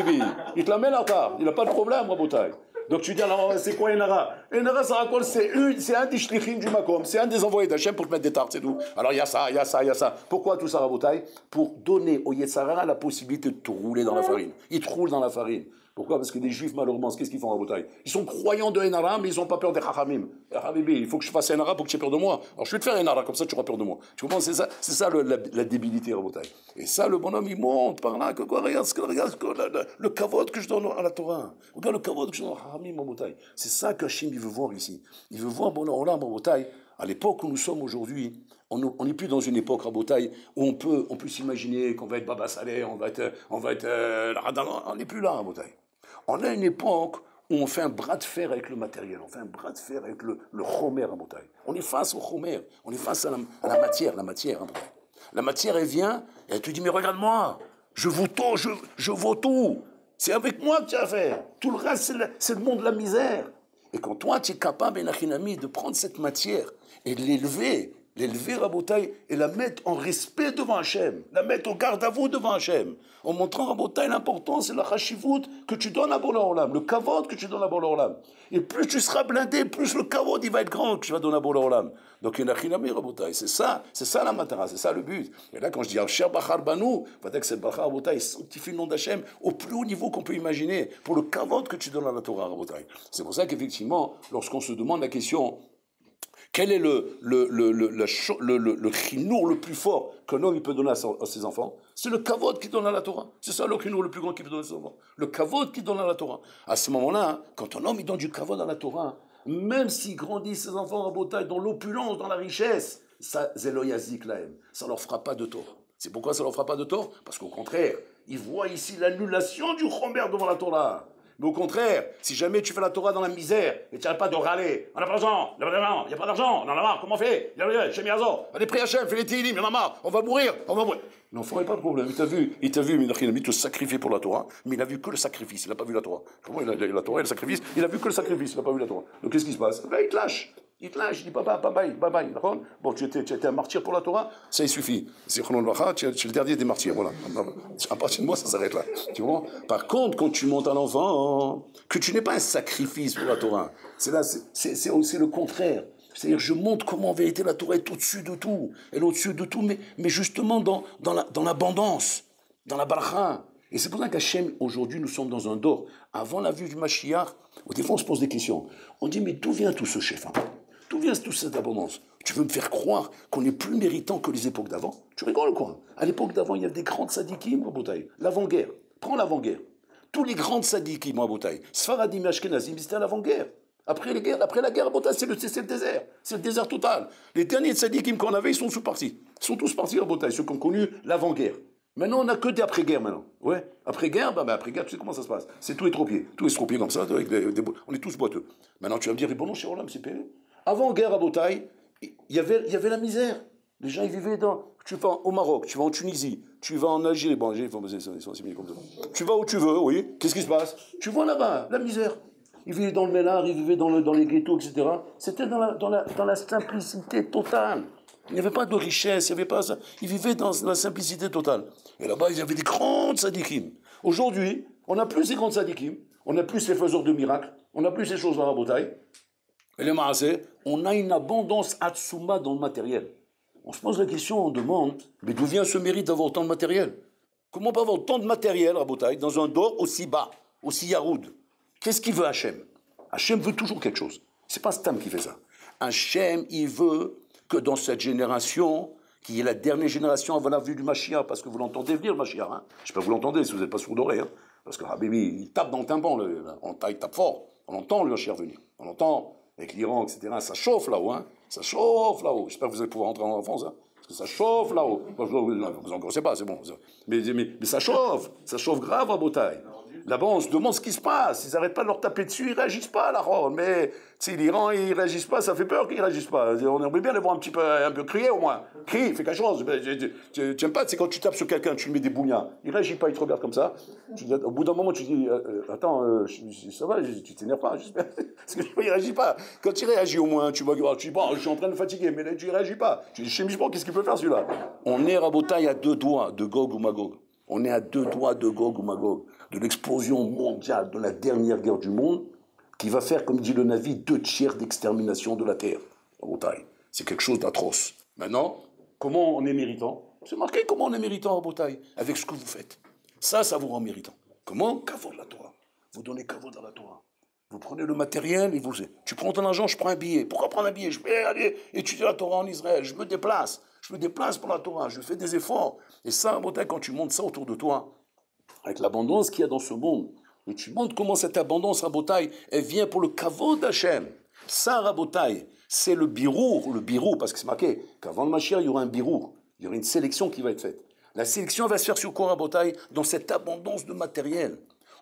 Il te la met la tarte. Il n'a pas de problème, Rabotaï. Donc tu dis alors, c'est quoi un Hara? Un Hara, ça raconte, c'est un des shlichim du Makom, c'est un des envoyés d'Hachem pour te mettre des tartes, c'est tout. Alors il y a ça. Pourquoi tout ça, Rabotaï? Pour donner au Yetzirah la possibilité de te rouler dans la farine. Ils te roulent dans la farine. Pourquoi? Parce que les Juifs, malheureusement, qu'est-ce qu'ils font, Rabotaï? Ils sont croyants de Enara, mais ils n'ont pas peur des Chachamim. Habibi, il faut que je fasse Enara pour que tu aies peur de moi. Alors je vais te faire Enara, comme ça tu auras peur de moi. Tu comprends? C'est ça la débilité, Rabotaï. Et ça, le bonhomme, il monte par là, regarde le kavod que je donne à la Torah. Regarde le kavod que je donne à Chachamim, Rabotaï. C'est ça qu'Hachim, il veut voir ici. Il veut voir, bon, là, Rabotaï, à l'époque où nous sommes aujourd'hui, on n'est plus dans une époque, Rabotaï, où on peut s'imaginer qu'on va être Baba Saleh, on va être on n'est plus là, Rabotaï. On a une époque où on fait un bras de fer avec le matériel, on fait un bras de fer avec le chomer à Botaï. On est face au chomer, on est face à la matière à Botaï. La matière, elle vient, et elle te dit, mais regarde-moi, je vaux tout. C'est avec moi que tu as fait. Tout le reste, c'est le monde de la misère. Et quand toi, tu es capable, Enachinami, de prendre cette matière et de l'élever à Botaï et la mettre en respect devant Hachem, la mettre au garde à vous devant Hachem, en montrant à Botaï l'importance et la chashivut que tu donnes à Bola Olam, le kavod que tu donnes à Bola Olam. Et plus tu seras blindé, plus le kavod il va être grand que tu vas donner à Bola Olam. Donc il y a un Botaï, c'est ça la matara, c'est ça le but. Et là quand je dis Asher Bachar Banu, va dire que c'est Bachar Botaï, sanctifie le nom d'Hachem au plus haut niveau qu'on peut imaginer, pour le kavod que tu donnes à la Torah Botaï. C'est pour ça qu'effectivement, lorsqu'on se demande la question, Quel est le chinour le plus fort qu'un homme il peut donner à ses enfants? C'est le kavod qui donne à la Torah. C'est ça le chinour le plus grand qu'il peut donner à ses enfants. Le kavod qui donne à la Torah. À ce moment-là, quand un homme il donne du kavod à la Torah, même s'il grandit ses enfants en bataille dans l'opulence, dans la richesse, ça, zéloyazik lahem, ça leur fera pas de tort. C'est pourquoi ça leur fera pas de tort? Parce qu'au contraire, ils voient ici l'annulation du chomer devant la Torah. Mais au contraire, si jamais tu fais la Torah dans la misère, et tu n'arrêtes pas de râler, on n'a pas d'argent, il n'y a pas d'argent, on en a marre, comment on fait? Chez Miazor, allez, prie Hachem, fais les Tehillim, il y en a marre, on va mourir. L'enfant n'a pas de problème, il t'a vu, il a mis te sacrifier pour la Torah, mais il a vu que le sacrifice, il n'a pas vu la Torah. Comment il a la Torah et le sacrifice? Il a vu que le sacrifice, il n'a pas vu la Torah. Donc qu'est-ce qui se passe? Là, il te lâche. Il te lâche, il dit bye bye. Bon, tu étais un martyr pour la Torah, ça il suffit. Tu es le dernier des martyrs, voilà. À partir de moi, ça s'arrête là. Tu vois? Par contre, quand tu montes à l'enfant, que tu n'es pas un sacrifice pour la Torah, c'est le contraire. C'est-à-dire, je montre comment en vérité la Torah est au-dessus de tout. Elle est au-dessus de tout, mais justement dans l'abondance, dans la baracha. Et c'est pour ça qu'Hachem, aujourd'hui, nous sommes dans un dor. Avant la vue du Mashiach, des fois on se pose des questions. On dit, mais d'où vient tout ce chef? D'où vient toute cette abondance? Tu veux me faire croire qu'on est plus méritant que les époques d'avant? Tu rigoles quoi? À l'époque d'avant, il y avait des grandes sadikim, Rabotai. L'avant-guerre. Prends l'avant-guerre. Tous les grandes sadikim, Rabotai. Sfaradim et Ashkenazim, c'était à l'avant-guerre. Après la guerre, Rabotai, c'est le désert. C'est le désert total. Les derniers sadikim qu'on avait, ils sont tous partis. Ils sont tous partis, Rabotai, ceux qui ont connu l'avant-guerre. Maintenant, on n'a que des après-guerre maintenant. Ouais. Après-guerre, après-guerre, tu sais comment ça se passe. C'est tout estropié. Tout estropié comme ça, avec on est tous boiteux. Maintenant, tu vas me dire, bon, chez Roland, c'est payé. Avant guerre à Botaï, il y avait la misère. Les gens, ils vivaient tu vas au Maroc, tu vas en Tunisie, tu vas en Algérie. Bon, Algérie, ils sont assimilés comme ça. Tu vas où tu veux, oui. Qu'est-ce qui se passe? Tu vois là-bas, la misère. Ils vivaient dans le Ménard, ils vivaient dans les ghettos, etc. C'était dans la simplicité totale. Il n'y avait pas de richesse, il n'y avait pas ça. Ils vivaient dans la simplicité totale. Et là-bas, il y avait des grandes sadikim. Aujourd'hui, on n'a plus ces grandes sadikim, on n'a plus ces faiseurs de miracles, on n'a plus ces choses dans la bataille. Et les maasé, on a une abondance atsuma dans le matériel. On se pose la question, on demande, mais d'où vient ce mérite d'avoir autant de matériel? Comment on peut avoir autant de matériel, Rabotai, dans un dor aussi bas, aussi yaroud? Qu'est-ce qu'il veut Hachem? Hachem veut toujours quelque chose. C'est pas Stam qui fait ça. Hachem, il veut que dans cette génération, qui est la dernière génération avant la vue du Mashiach, parce que vous l'entendez venir, le Mashiach, hein? Je sais pas, vous l'entendez, si vous n'êtes pas sourd d'oreille, hein? Parce que Habibi, il tape dans le tympan, il tape fort. On entend le Mashiach venir. On entend, avec l'Iran, etc. Ça chauffe là-haut, hein? Ça chauffe là-haut. J'espère que vous allez pouvoir rentrer en France, hein? Parce que ça chauffe là-haut. Vous en connaissez pas, c'est bon. Mais ça chauffe grave à Botaï. Là-bas, on se demande ce qui se passe. Ils n'arrêtent pas de leur taper dessus, ils ne réagissent pas, là. Mais, tu sais, l'Iran, ils ne réagissent pas, ça fait peur qu'ils ne réagissent pas. On aimerait bien les voir un peu crier, au moins. Crie, fais quelque chose. Tu n'aimes pas, c'est quand tu tapes sur quelqu'un, tu lui mets des bougnats. Il ne réagit pas, il te regarde comme ça. Au bout d'un moment, tu dis, attends, ça va, tu t'énerves pas, j'espère. Parce qu'il ne réagit pas. Quand il réagit, au moins, tu dis, bon, je suis en train de fatiguer, mais là, tu ne réagis pas. Tu dis, chez Mishpor, qu'est-ce qu'il peut faire, celui-là? On est rabotaille à 2 doigts de Gog ou Magog. On est à 2 doigts de Gog ou Magog, de l'explosion mondiale, de la dernière guerre du monde, qui va faire, comme dit le Navi, 2/3 d'extermination de la Terre. C'est quelque chose d'atroce. Maintenant, comment on est méritant? C'est marqué comment on est méritant en Botaï, avec ce que vous faites. Ça vous rend méritant. Comment? Kavod la Torah. Vous donnez Kavod à la Torah. Vous prenez le matériel et tu prends ton argent, je prends un billet. Pourquoi prendre un billet? Je vais aller étudier la Torah en Israël, je me déplace. Je me déplace pour la Torah, je fais des efforts. Et ça, quand tu montes ça autour de toi, avec l'abondance qu'il y a dans ce monde, et tu montres comment cette abondance, Rabotai, elle vient pour le kavod d'Hachem. Ça, Rabotai, c'est le birour, parce que c'est marqué qu'avant le Mashiach, il y aura un birour, il y aura une sélection qui va être faite. La sélection va se faire sur quoi, Rabotai? Dans cette abondance de matériel,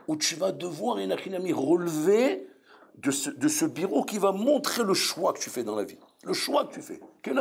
où tu vas devoir, Enachinami, relever de ce birour qui va montrer le choix que tu fais dans la vie. Le choix que tu fais. Il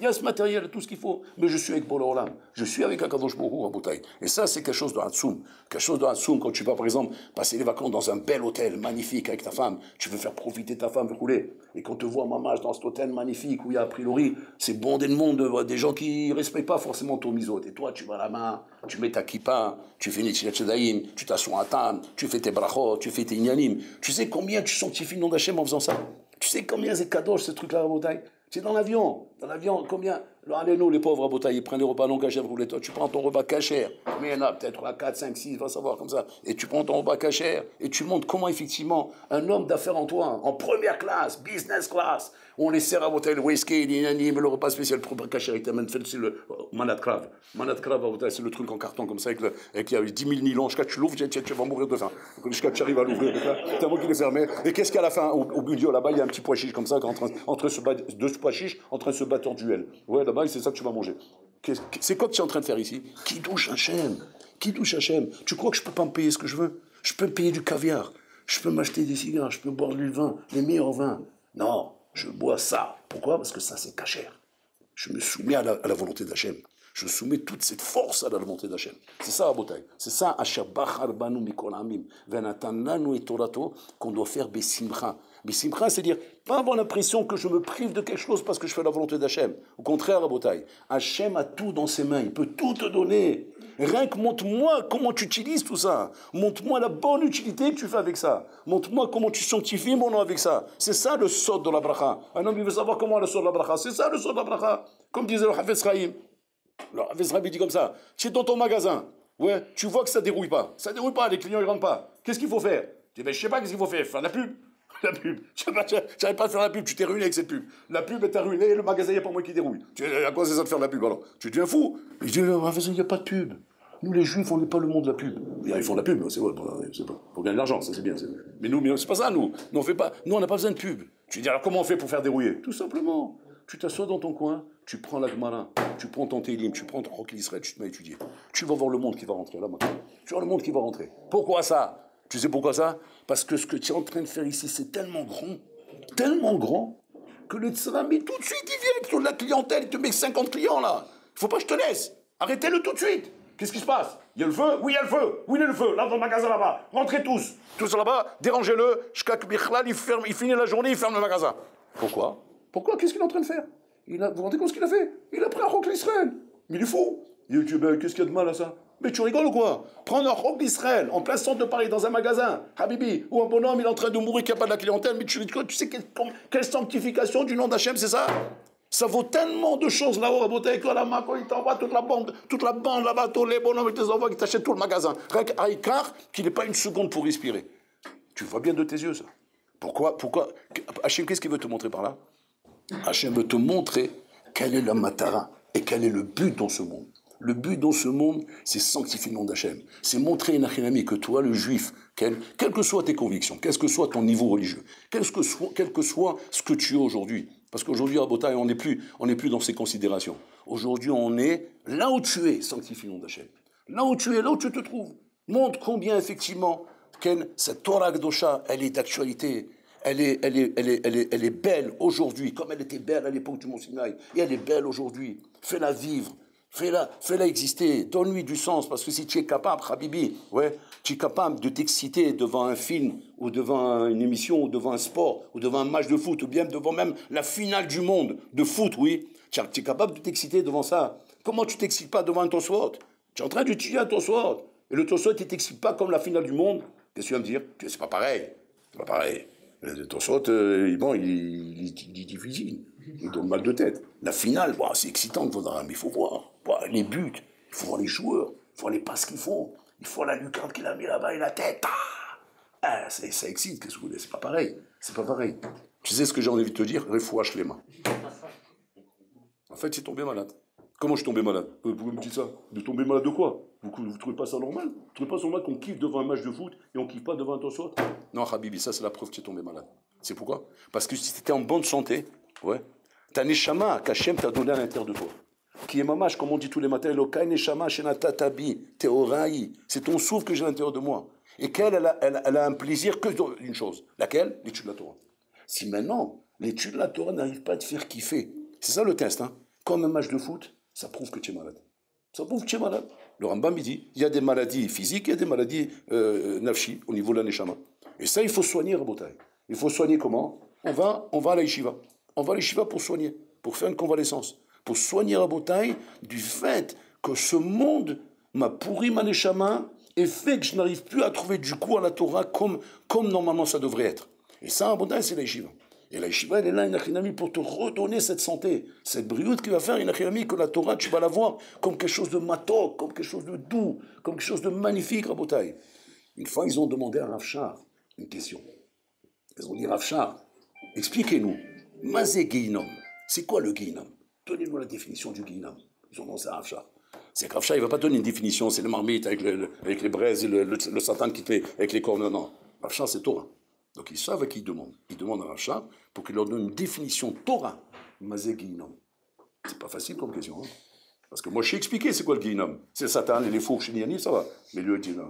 y a ce matériel, tout ce qu'il faut, mais je suis avec Bolo Olam. Je suis avec Akadosh Baruch Hu, Rabotai. Et ça, c'est quelque chose de Hatsoum. Quelque chose de Hatsoum, quand tu vas, par exemple, passer les vacances dans un bel hôtel magnifique avec ta femme, tu veux faire profiter ta femme, rouler. Et quand on te voit, mamage, dans cet hôtel magnifique où il y a, a priori, c'est bondé de monde, des gens qui ne respectent pas forcément ton misote. Et toi, tu vas la main, tu mets ta kippa, tu fais Nitchilat Shedaïm, tu t'assois à table, tu fais tes brachot, tu fais tes inyanim. Tu sais combien tu sanctifies le nom d'Hachem en faisant ça? Tu sais combien c'est kadosh ce truc-là, Rabotai? C'est dans l'avion, combien Allez, nous, les pauvres Rabotai, ils prennent les repas non cachers, toi, tu prends ton repas cachère, mais il y en a peut-être 4, 5, 6, va savoir comme ça, et tu prends ton repas cachère, et tu montres comment, effectivement, un homme d'affaires en toi, en première classe, business class, on les sert Rabotai, le whisky, le repas spécial, le repas cachère, il t'a même fait le manat krav, Rabotai, c'est le truc en carton comme ça, avec il y a 10 000 nylons, jusqu'à tu l'ouvres, tu vas mourir de faim, jusqu'à tu arrives à l'ouvrir, tellement qu'il est fermé, et qu'est-ce qu'à la fin, au budio, là-bas, il y a un petit pois chiche comme ça, deux pois chiches, en train de se battre en duel. Ouais, là-bas, c'est ça que tu vas manger. C'est quoi que tu es en train de faire ici? Qui douche Hachem? Qui douche Hachem? Tu crois que je peux pas me payer ce que je veux? Je peux me payer du caviar, je peux m'acheter des cigares, je peux boire du vin, les meilleurs vins. Non, je bois ça. Pourquoi? Parce que ça, c'est cachère. Je me soumets à la volonté d'Hachem. Je soumets toute cette force à la volonté d'Hachem. C'est ça, Abotai. C'est ça, Banu Mikol Amim, Venatananu et Torato, qu'on doit faire Bessimcha. Bessimcha, c'est-à-dire, pas avoir l'impression que je me prive de quelque chose parce que je fais la volonté d'Hachem. Au contraire, Abotai, Hachem a tout dans ses mains, il peut tout te donner. Rien que montre-moi comment tu utilises tout ça. Montre-moi la bonne utilité que tu fais avec ça. Montre-moi comment tu sanctifies mon nom avec ça. C'est ça le sort de la bracha. Un homme, il veut savoir comment le sort de la bracha. C'est ça le sort de la bracha. Comme disait le Hafez Chaim. Le Hafez Chaim dit comme ça. Tu es dans ton magasin. Ouais, tu vois que ça dérouille pas. Ça dérouille pas, les clients ne rentrent pas. Qu'est-ce qu'il faut faire? Tu dis, ben, je sais pas qu'est-ce qu'il faut faire. Faire la pub. La pub. Tu n'arrives pas à faire la pub, tu t'es ruiné avec cette pub. La pub est ruiné, le magasin, il n'y a pas moi qui dérouille. À quoi c'est ça de faire la pub alors? Tu deviens fou. Il dit, il n'y a pas de pub. Nous, les juifs, on n'est pas le monde de la pub. Ils font de la pub, c'est vrai, pour gagner de l'argent, ça c'est bien. Mais nous, c'est pas ça, nous. Nous, on fait pas. Nous, on n'a pas besoin de pub. Tu dis, alors comment on fait pour faire dérouiller? Tout simplement. Tu t'assois dans ton coin, tu prends la Gemara, tu prends ton Télim, tu prends ton Rock l'Israël, tu te mets à étudier. Tu vas voir le monde qui va rentrer là maintenant. Tu vas voir le monde qui va rentrer. Pourquoi ça? Tu sais pourquoi ça? Parce que ce que tu es en train de faire ici, c'est tellement grand, que le Tzrami, tout de suite, il vient avec la clientèle, il te met 50 clients là. Il faut pas que je te laisse. Arrêtez-le tout de suite. Qu'est-ce qui se passe? Il y a le feu? Oui, il y a le feu. Où il est le feu? Là, dans le magasin là-bas. Rentrez tous. Tous là-bas, dérangez-le. Il finit la journée, il ferme le magasin. Pourquoi? Qu'est-ce qu'il est en train de faire? Vous vous rendez compte ce qu'il a fait? Il a pris un roc d'Israël. Mais il est fou. Il dit, qu'est-ce qu'il y a de mal à ça? Mais tu rigoles ou quoi? Prendre un roc d'Israël en plein centre de Paris, dans un magasin, Habibi, où un bonhomme il est en train de mourir, qu'il n'y a pas de la clientèle, mais tu sais quelle sanctification du nom d'Hachem, c'est ça? Ça vaut tellement de choses là-haut, à beauté avec toi, la main, quand il t'envoie toute la bande là-bas, tous les bonhommes, ils te envoient, ils t'achètent tout le magasin. Rien qu'à Icar, qu'il n'ait pas une seconde pour respirer. Tu vois bien de tes yeux ça. Pourquoi Hachem, qu'est-ce qu'il veut te montrer par là? Hachem veut te montrer quelle est la matara et quel est le but dans ce monde. Le but dans ce monde, c'est sanctifier le nom d'Hachem. C'est montrer, Nachinami, que toi, le juif, quelles que soient tes convictions, quel que soit ton niveau religieux, quel que soit ce que tu es aujourd'hui. Parce qu'aujourd'hui, à Botaï, on n'est plus dans ces considérations. Aujourd'hui, on est là où tu es, sanctifie le nom d'Hachem. Là où tu es, là où tu te trouves. Montre combien, effectivement, cette Torah Gdosha, elle est d'actualité. Elle est belle aujourd'hui, comme elle était belle à l'époque du Mont Sinaï. Et elle est belle aujourd'hui. Fais-la vivre. Fais-la exister, donne-lui du sens, parce que si tu es capable, Habibi, tu es capable de t'exciter devant un film, ou devant une émission, ou devant un sport, ou devant un match de foot, ou bien devant même la finale du monde de foot, oui, tu es capable de t'exciter devant ça. Comment tu t'excites pas devant un Tosfot? Tu es en train d'étudier un Tosfot, et le Tosfot, il t'excite pas comme la finale du monde. Qu'est-ce que tu vas me dire? C'est pas pareil, c'est pas pareil. Le Tosfot, il est difficile. Il donne mal de tête. La finale, c'est excitant, mais il faut voir. Les buts, il faut voir les joueurs, il faut voir les passes qu'ils font, il faut voir la lucarne qu'il a mis là-bas et la tête. Ça excite, qu'est-ce que vous voulez? C'est pas pareil. C'est pas pareil. Tu sais ce que j'ai envie de te dire? Refouache les mains. En fait, c'est tombé malade. Comment je suis tombé malade? Vous me dites ça? De tomber malade de quoi? Vous trouvez pas ça normal? Vous trouvez pas ça normal qu'on kiffe devant un match de foot et on kiffe pas devant un Tosfot? Non, Habibi, ça c'est la preuve que tu es tombé malade. C'est pourquoi? Parce que si tu étais en bonne santé, t'as neshama qu'Hachem t'a donné à l'intérieur de toi. Qui est mamash, comme on dit tous les matins, Elokai neshama shenatatabi teorai. C'est ton souffle que j'ai à l'intérieur de moi. Et qu'elle, elle a un plaisir que d'une chose. Laquelle? L'étude de la Torah. Si maintenant, l'étude de la Torah n'arrive pas à te faire kiffer, c'est ça le test, comme un match de foot, ça prouve que tu es malade. Ça prouve que tu es malade. Le Rambam, il dit, il y a des maladies physiques, il y a des maladies nafshi, au niveau de la neshama. Et ça, il faut soigner, Rabotai. Il faut soigner comment? On va à la yeshiva. On va à la yeshiva pour soigner, pour faire une convalescence, pour soigner Rabotai du fait que ce monde m'a pourri ma neshama et fait que je n'arrive plus à trouver du coup à la Torah comme normalement ça devrait être. Et ça, Rabotai, c'est la yeshiva. Et la yeshiva, elle est là, Inachinami, pour te redonner cette santé, cette brioute qui va faire, Inachinami, que la Torah, tu vas la voir comme quelque chose de matok, comme quelque chose de doux, comme quelque chose de magnifique, Rabotai. Une fois, ils ont demandé à Rav Shar une question. Ils ont dit, Rav Shar, expliquez-nous, Mazé Geinom, c'est quoi le Geinom? Donnez-nous la définition du Geinom. Ils ont demandé à Rav Shar. C'est que Rav Shar, il ne va pas donner une définition, c'est le marmite avec les braises, et le satan qui te fait avec les cornes. Non, Rav Shar, c'est Torah. Donc ils savent à qui ils demandent. Ils demandent à Rav Shar pour qu'il leur donne une définition Torah. Mazé Geinom. C'est pas facile comme question. Hein? Parce que moi, je sais expliquer c'est quoi le Geinom. C'est le Satan et les fours chez Niani, ça va. Mais lui, il dit non.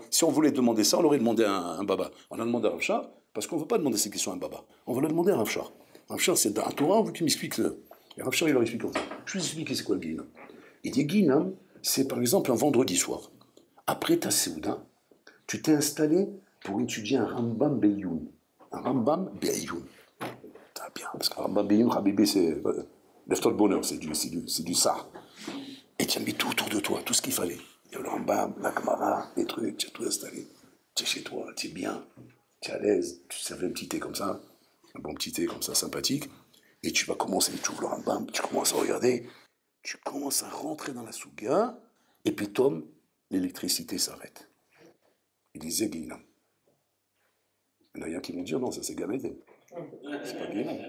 Si on voulait demander ça, on l'aurait demandé à un baba. On a demandé à Rav Shar parce qu'on ne veut pas demander ces questions à un baba. On va le demander à Rav Shar. Rav Shar, c'est un Torah, on veut qu'il m'explique. Et Rav Shar, il leur explique comme ça. Je vais vous expliquer c'est quoi le Geinom. Il dit Geinom, c'est par exemple un vendredi soir. Après ta Séouda, tu t'es installé pour étudier un Rambam Beyoun. Un Rambam Beyoun. Très bien, parce qu'un Rambam Beyoun, Habibé, c'est lève-toi le bonheur, c'est du ça. Et tu as mis tout autour de toi, tout ce qu'il fallait. Il y a le Rambam, la Gemara, les trucs, tu as tout installé. Tu es chez toi, tu es bien, tu es à l'aise, tu te servais un petit thé comme ça, un bon petit thé comme ça, sympathique, et tu vas commencer, tu ouvres le Rambam, tu commences à regarder, tu commences à rentrer dans la Souga, et puis Tom, l'électricité s'arrête. Il disait Geinom. Il y en a qui vont dire non, ça c'est Gan Eden. C'est pas Geinom.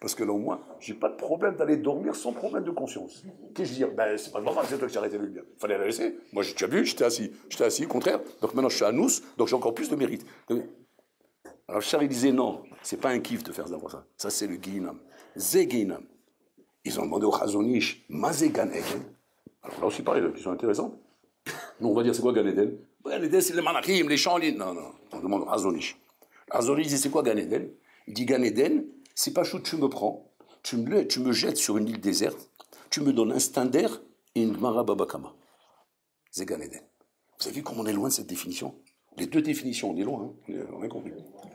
Parce que là au moins, j'ai pas de problème d'aller dormir sans problème de conscience. Qu'est-ce que je veux dire? Ben c'est pas normal, c'est toi qui as arrêté de le dire. Il fallait la laisser. Moi, tu as vu, j'étais assis, au contraire. Donc maintenant je suis à nous, donc j'ai encore plus de mérite. Alors Charles disait non, c'est pas un kiff de faire ça. Ça c'est le Geinom. Zé Geinom. Ils ont demandé au Chazonish, Mazé Gan Eden. Alors là aussi pareil, qui sont intéressants. Nous on va dire c'est quoi Gan Eden? Gan Eden c'est les Malachim, les champs, non, on demande au Chazonish. Azori dit c'est quoi Gan Eden? Il dit Gan Eden, c'est pas chaud, tu me prends, tu me jettes sur une île déserte, tu me donnes un stander et une Gemara Babakama. C'est Gan Eden. Vous avez vu comment on est loin de cette définition? Les deux définitions, on est loin, hein? On a compris.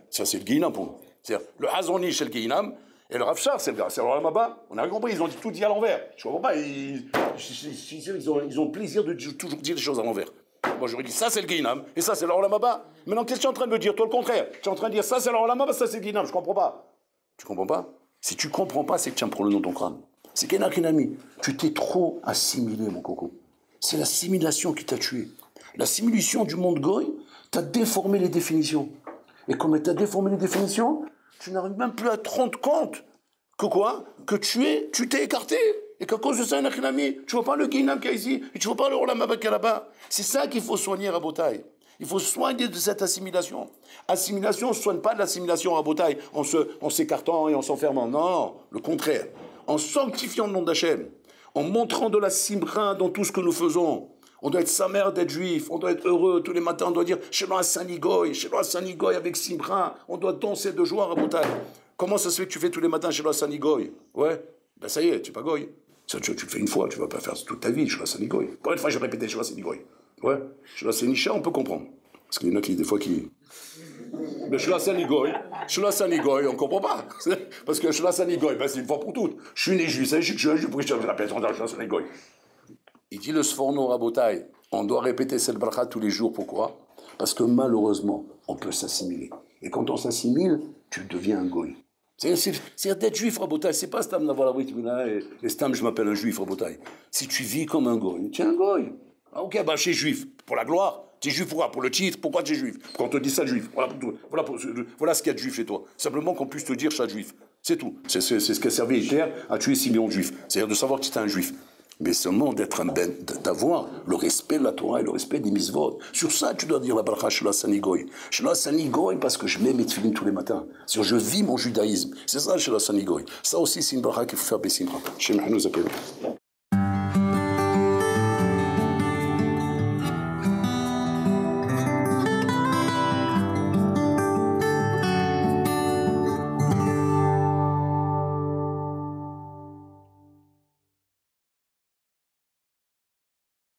Ça c'est le Geinam pour nous. C'est-à-dire le Hazoni c'est le Geinam et le Rav Shar c'est le Ramaba. On a compris, ils ont tout dit à l'envers. Je comprends pas, ils ont plaisir de toujours dire les choses à l'envers. Moi, j'aurais dit ça, c'est le Geinam, et ça, c'est le Olamaba. Maintenant, qu'est-ce que tu es en train de me dire? Toi, le contraire. Tu es en train de dire ça, c'est le Olamaba, ça, c'est le Geinam. Je comprends pas. Tu comprends pas? Si tu comprends pas, c'est que tu as un problème dans ton crâne. C'est qu'Enakinami, tu t'es trop assimilé, mon coco. C'est l'assimilation qui t'a tué. L'assimilation du monde goy t'a déformé les définitions. Et comme tu as déformé les définitions, tu n'arrives même plus à te rendre compte que quoi? Que tu t'es écarté. Et qu'à cause de ça, tu vois pas le Geinam qu'il y a ici, et tu vois pas le Olamaba qu'il y a là-bas. C'est ça qu'il faut soigner à Botaï. Il faut soigner de cette assimilation. Assimilation, on ne soigne pas de l'assimilation à Botaï en s'écartant et en s'enfermant. Non, le contraire. En sanctifiant le nom d'Hachem, en montrant de la simra dans tout ce que nous faisons. On doit être sa mère d'être juif, on doit être heureux tous les matins, on doit dire Shalom Sanigoy avec simra, on doit danser de joie à Botaï. Comment ça se fait que tu fais tous les matins Shalom Sanigoy? Ouais, ben ça y est, tu es pas goy. Ça, tu le fais une fois, tu ne vas pas faire toute ta vie, Shalom Sanigoy. Combien de fois j'ai répété Shalom Sanigoy? Ouais, Shalom Sanisha, on peut comprendre. Parce qu'il y en a qui, des fois, qui... Mais Shalom Sanigoy, on ne comprend pas. Parce que Shalom Sanigoy, ben, c'est une fois pour toutes. Je suis né juif, je suis juif, pour que je répète Shalom Sanigoy. Il dit le Sforno Rabotai, on doit répéter cette bracha tous les jours. Pourquoi? Parce que malheureusement, on peut s'assimiler. Et quand on s'assimile, tu deviens un goy. C'est d'être juif, Rabotai. C'est pas Stam d'avoir la britimina et Stam, je m'appelle un juif, Rabotai. Si tu vis comme un goy, tu es un goy. Ah, ok, bah, je suis juif. Pour la gloire. Tu es juif pourquoi? Pour le titre. Pourquoi tu es juif? Quand on te dit ça, juif. Voilà ce qu'il y a de juif chez toi. Simplement qu'on puisse te dire ça, juif. C'est tout. C'est ce qui a servi Hitler à tuer 6 millions de juifs. C'est-à-dire de savoir que tu es un juif. Mais seulement d'avoir le respect de la Torah et le respect des mitzvot. Sur ça, tu dois dire la bracha Shalom Sanigoy. Shalom Sanigoy parce que je mets mes tefilines tous les matins. C'est-à-dire je vis mon judaïsme. C'est ça Shalom Sanigoy. Ça aussi, c'est une bracha qu'il faut faire Bessimra. Chez Mahnouz Apel.